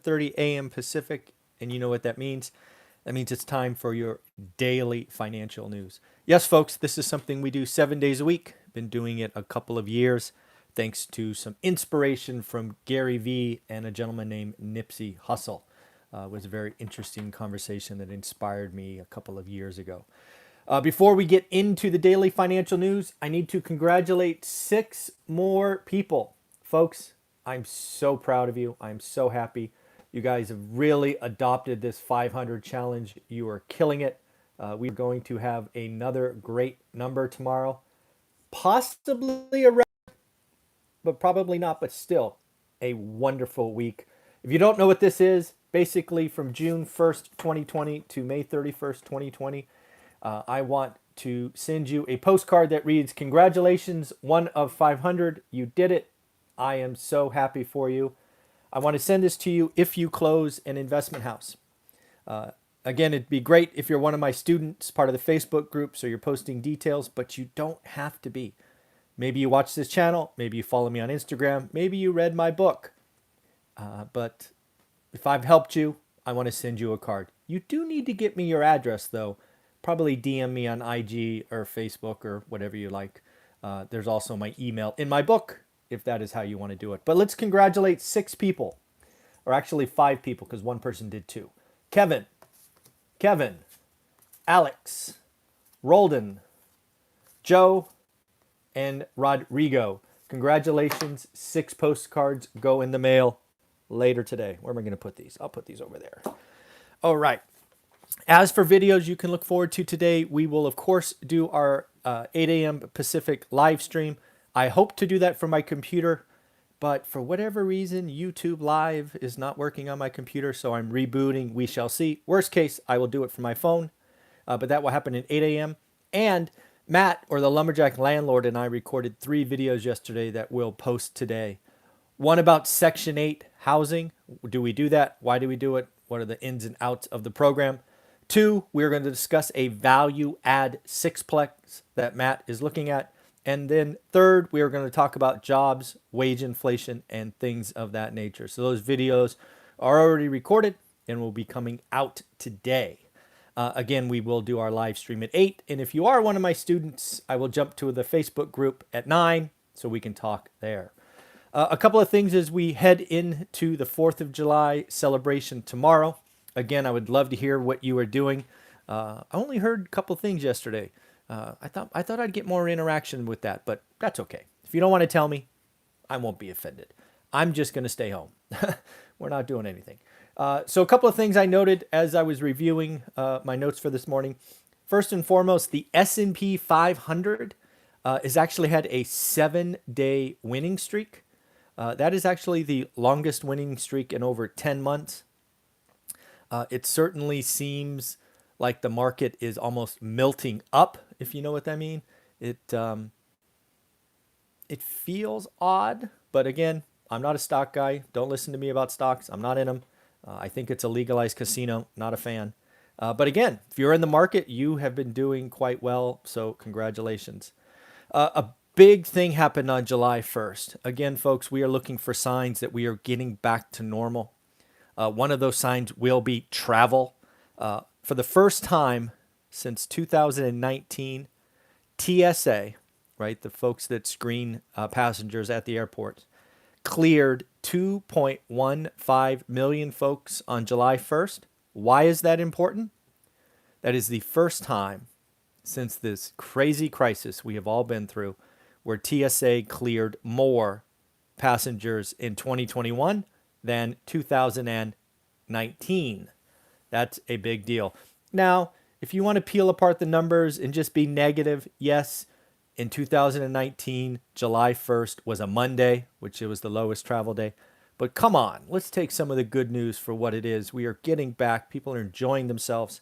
7:30 a.m. Pacific, and you know what that means. That means it's time for your daily financial news. Yes, folks, this is something we do 7 days a week. Been doing it a couple of years, thanks to some inspiration from Gary Vee and a gentleman named Nipsey Hussle. It was a very interesting conversation that inspired me a couple of years ago. Before we get into the daily financial news, I need to congratulate 6 more people. Folks, I'm so proud of you. I'm so happy. You guys have really adopted this 500 challenge. You are killing it. We're going to have another great number tomorrow. Possibly a record, but probably not, but still a wonderful week. If you don't know what this is, basically from June 1st, 2020 to May 31st, 2020, I want to send you a postcard that reads, "Congratulations, 1 of 500. You did it. I am so happy for you. I want to send this to you if you close an investment house." Again, it'd be great if you're one of my students, part of the Facebook group, so you're posting details, but you don't have to be. Maybe you watch this channel, maybe you follow me on Instagram, maybe you read my book. But if I've helped you, I want to send you a card. You do need to get me your address, though. Probably DM me on IG or Facebook or whatever you like. There's also my email in my book, if that is how you want to do it. But let's congratulate 6 people, or actually 5 people, because one person did 2. Kevin, Alex, Roldan, Joe, and Rodrigo. Congratulations. 6 postcards go in the mail later today. Where am I going to put these? I'll put these over there. All right. As for videos you can look forward to today, we will, of course, do our 8 a.m. Pacific live stream. I hope to do that from my computer, but for whatever reason, YouTube Live is not working on my computer, so I'm rebooting. We shall see. Worst case, I will do it from my phone, but that will happen at 8 a.m. And Matt, or the Lumberjack Landlord, and I recorded 3 videos yesterday that we'll post today. One about Section 8 housing. Do we do that? Why do we do it? What are the ins and outs of the program? 2, we're going to discuss a value add sixplex that Matt is looking at. And then 3rd, we are going to talk about jobs, wage inflation, and things of that nature. So those videos are already recorded and will be coming out today. Again, we will do our live stream at 8. And if you are one of my students, I will jump to the Facebook group at 9 so we can talk there. A couple of things as we head into the 4th of July celebration tomorrow. Again, I would love to hear what you are doing. I only heard a couple of things yesterday. I thought I'd get more interaction with that, but that's okay. If you don't want to tell me, I won't be offended. I'm just going to stay home. We're not doing anything. So a couple of things I noted as I was reviewing my notes for this morning. First and foremost, the S&P 500 has actually had a 7-day winning streak. That is actually the longest winning streak in over 10 months. It certainly seems like the market is almost melting up, if you know what I mean. It feels odd, but again, I'm not a stock guy. Don't listen to me about stocks. I'm not in them. I think it's a legalized casino. Not a fan. But again, if you're in the market, you have been doing quite well, so congratulations. A big thing happened on July 1st. Again, folks, we are looking for signs that we are getting back to normal. One of those signs will be travel. For the first time since 2019, TSA, right, the folks that screen passengers at the airport, cleared 2.15 million folks on July 1st. Why is that important? That is the first time since this crazy crisis we have all been through where TSA cleared more passengers in 2021 than 2019. That's a big deal. Now, if you want to peel apart the numbers and just be negative, yes, in 2019, July 1st was a Monday, which it was the lowest travel day. But come on, let's take some of the good news for what it is. We are getting back. People are enjoying themselves.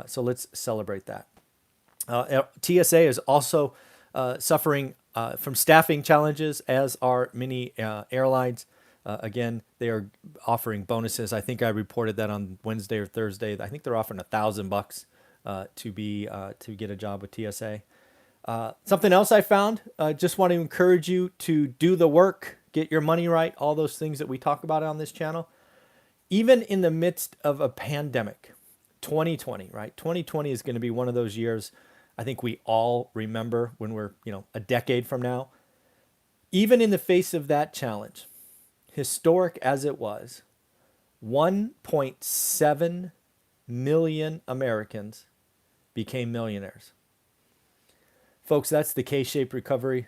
So let's celebrate that. TSA is also suffering from staffing challenges, as are many airlines. Again, they are offering bonuses. I think I reported that on Wednesday or Thursday. I think they're offering $1,000 to get a job with TSA. Something else I found, just want to encourage you to do the work, get your money right, all those things that we talk about on this channel. Even in the midst of a pandemic, 2020, right? 2020 is going to be one of those years I think we all remember when we're, a decade from now. Even in the face of that challenge, historic as it was, 1.7 million Americans became millionaires. Folks, that's the K-shaped recovery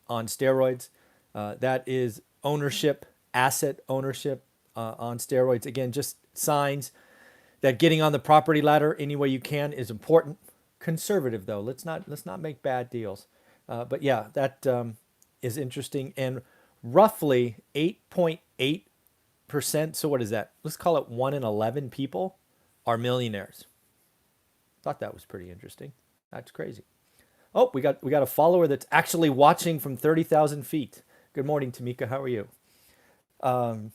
on steroids. That is ownership, asset ownership on steroids. Again, just signs that getting on the property ladder any way you can is important. Conservative though, let's not make bad deals. But yeah, that is interesting. And roughly 8.8%. So what is that? Let's call it 1 in 11 people are millionaires. Thought that was pretty interesting. That's crazy. Oh, we got a follower that's actually watching from 30,000 feet. Good morning, Tamika. How are you? One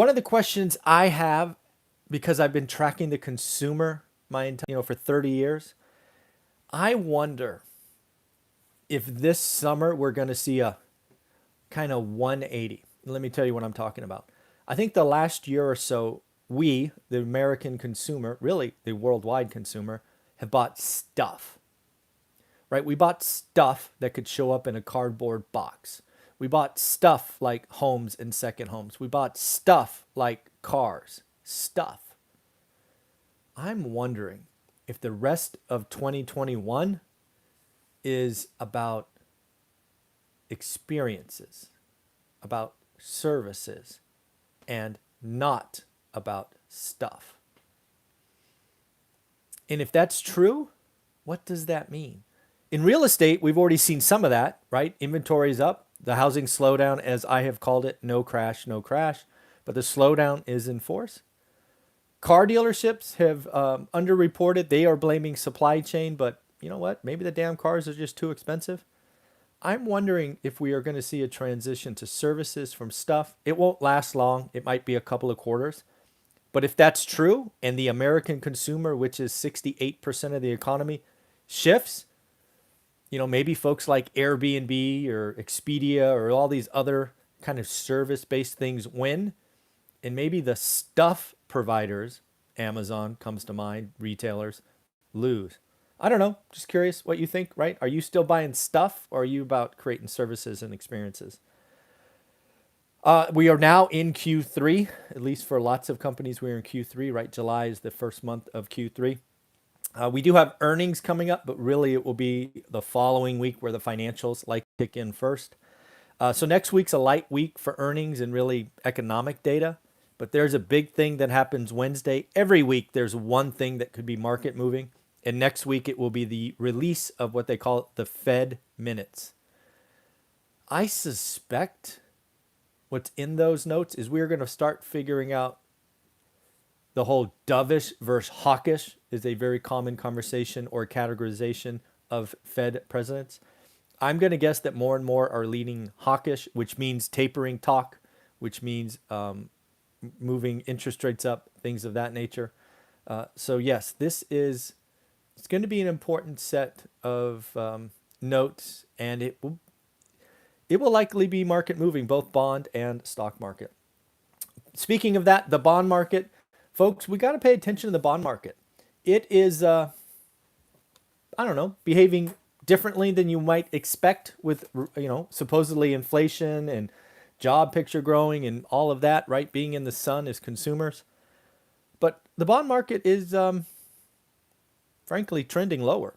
of the questions I have, because I've been tracking the consumer my entire, for 30 years, I wonder if this summer we're going to see a kind of 180. Let me tell you what I'm talking about. I think the last year or so, we, the American consumer, really the worldwide consumer, have bought stuff, right? We bought stuff that could show up in a cardboard box. We bought stuff like homes and second homes. We bought stuff like cars, stuff. I'm wondering if the rest of 2021 is about experiences, about services, and not about stuff. And if that's true, what does that mean? In real estate, we've already seen some of that, right? Inventory is up. The housing slowdown, as I have called it, no crash, no crash. But the slowdown is in force. Car dealerships have underreported. They are blaming supply chain, but you know what? Maybe the damn cars are just too expensive. I'm wondering if we are going to see a transition to services from stuff. It won't last long. It might be a couple of quarters. But if that's true, and the American consumer, which is 68% of the economy, shifts, maybe folks like Airbnb or Expedia or all these other kind of service-based things win, and maybe the stuff providers, Amazon comes to mind, retailers, lose. I don't know. Just curious what you think, right? Are you still buying stuff, or are you about creating services and experiences? We are now in Q3, at least for lots of companies. We're in Q3, right? July is the first month of Q3. We do have earnings coming up, but really it will be the following week where the financials like kick in first. So next week's a light week for earnings and really economic data. But there's a big thing that happens Wednesday. Every week there's one thing that could be market moving. And next week it will be the release of what they call the Fed minutes. I suspect what's in those notes is we're going to start figuring out the whole dovish versus hawkish is a very common conversation or categorization of Fed presidents. I'm going to guess that more and more are leaning hawkish, which means tapering talk, which means moving interest rates up, things of that nature. So yes, it's going to be an important set of notes, and it will likely be market moving, both bond and stock market. Speaking of that, the bond market, folks, we got to pay attention to the bond market. It is, behaving differently than you might expect with, supposedly inflation and job picture growing and all of that, right? Being in the sun as consumers. But the bond market is, frankly, trending lower.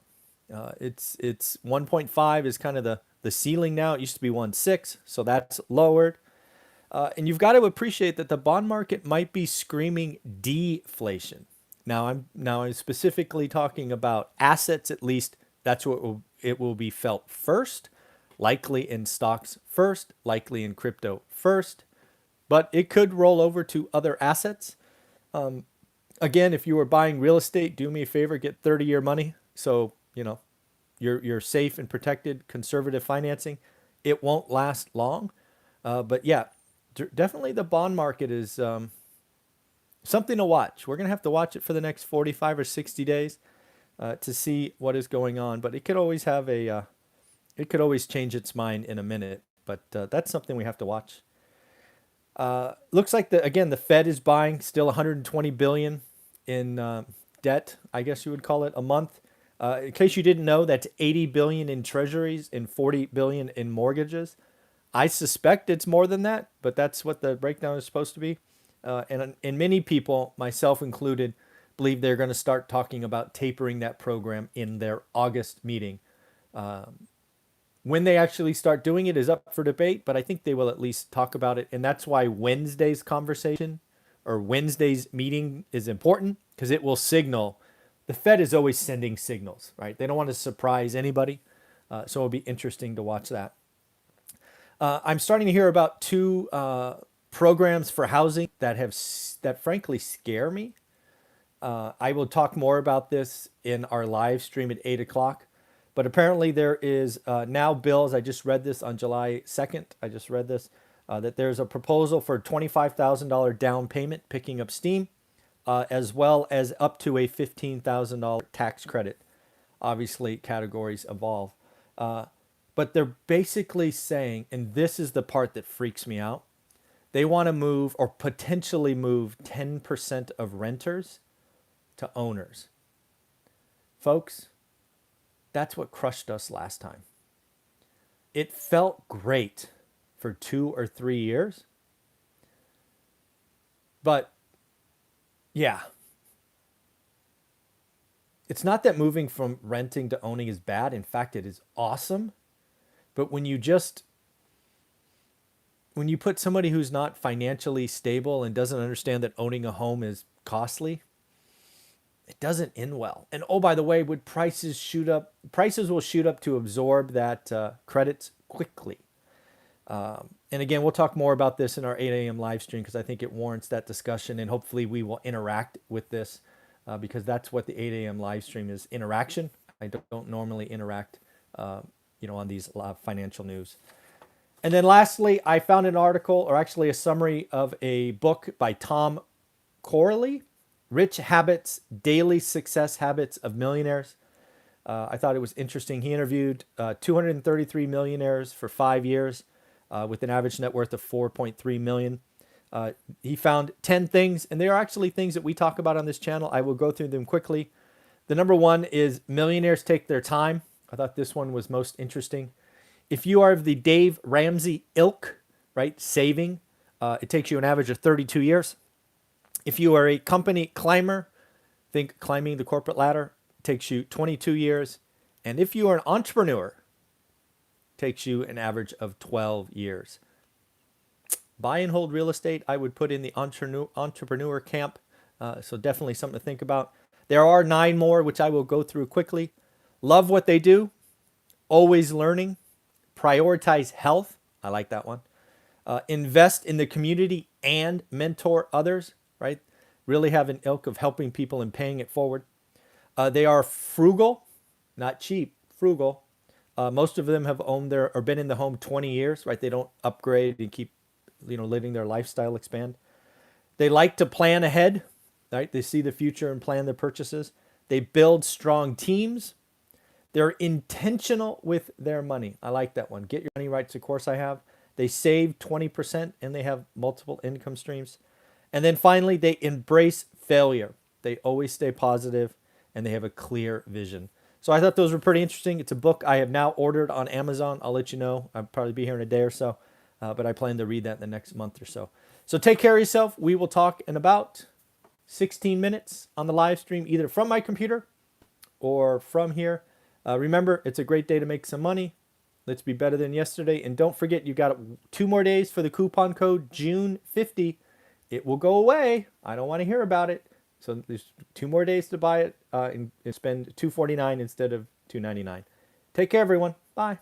It's 1.5 is kind of the ceiling now. It used to be 1.6, so that's lowered. And you've got to appreciate that the bond market might be screaming deflation. Now I'm specifically talking about assets. At least that's what it will be felt first, likely in stocks first, likely in crypto first, but it could roll over to other assets. Again, if you were buying real estate, do me a favor, get 30-year money. So, you're safe and protected, conservative financing. It won't last long. But yeah, definitely the bond market is something to watch. We're going to have to watch it for the next 45 or 60 days to see what is going on. But it could always have it could always change its mind in a minute. But that's something we have to watch. Looks like the Fed is buying still 120 billion in debt, I guess you would call it, a month. In case you didn't know, that's 80 billion in treasuries and 40 billion in mortgages. I suspect it's more than that, but that's what the breakdown is supposed to be. And many people, myself included, believe they're going to start talking about tapering that program in their August meeting. When they actually start doing it is up for debate, but I think they will at least talk about it. And that's why Wednesday's conversation or Wednesday's meeting is important, because it will signal. The Fed is always sending signals, right? They don't want to surprise anybody. So it'll be interesting to watch that. I'm starting to hear about two programs for housing that frankly scare me. I will talk more about this in our live stream at 8 o'clock. But apparently there is now bills. I just read this on July 2nd. I just read this, that there's a proposal for $25,000 down payment picking up steam, as well as up to a $15,000 tax credit. Obviously, categories evolve. But they're basically saying, and this is the part that freaks me out, they want to move or potentially move 10% of renters to owners. Folks, that's what crushed us last time. It felt great for 2 or 3 years. But yeah, it's not that moving from renting to owning is bad. In fact, it is awesome. But when you put somebody who's not financially stable and doesn't understand that owning a home is costly, it doesn't end well. And oh, by the way, would prices shoot up? Prices will shoot up to absorb that credits quickly. And again, we'll talk more about this in our 8 a.m. live stream, because I think it warrants that discussion. And hopefully we will interact with this, because that's what the 8 a.m. live stream is, interaction. I don't normally interact on these financial news. And then lastly, I found an article, or actually a summary of a book by Tom Corley, Rich Habits, Daily Success Habits of Millionaires. I thought it was interesting. He interviewed 233 millionaires for 5 years with an average net worth of 4.3 million. He found 10 things, and they are actually things that we talk about on this channel. I will go through them quickly. The number one is millionaires take their time. I thought this one was most interesting. If you are of the Dave Ramsey ilk, right, saving, it takes you an average of 32 years. If you are a company climber, think climbing the corporate ladder, takes you 22 years. And if you are an entrepreneur, takes you an average of 12 years. Buy and hold real estate, I would put in the entrepreneur camp. So definitely something to think about. There are 9 more, which I will go through quickly. Love what they do. Always learning. Prioritize health. I like that one. Invest in the community and mentor others, right? Really have an ilk of helping people and paying it forward. They are frugal, not cheap, frugal. Most of them have owned or been in the home 20 years, right? They don't upgrade and keep, letting their lifestyle expand. They like to plan ahead, right? They see the future and plan their purchases. They build strong teams. They're intentional with their money. I like that one. Get Your Money Right's a course I have. They save 20% and they have multiple income streams. And then finally, they embrace failure. They always stay positive and they have a clear vision. So I thought those were pretty interesting. It's a book I have now ordered on Amazon. I'll let you know. I'll probably be here in a day or so, but I plan to read that in the next month or so. So take care of yourself. We will talk in about 16 minutes on the live stream, either from my computer or from here. Remember, it's a great day to make some money. Let's be better than yesterday. And don't forget, you got 2 more days for the coupon code June50. It will go away. I don't want to hear about it. So there's 2 more days to buy it and spend $249 instead of $299. Take care, everyone. Bye.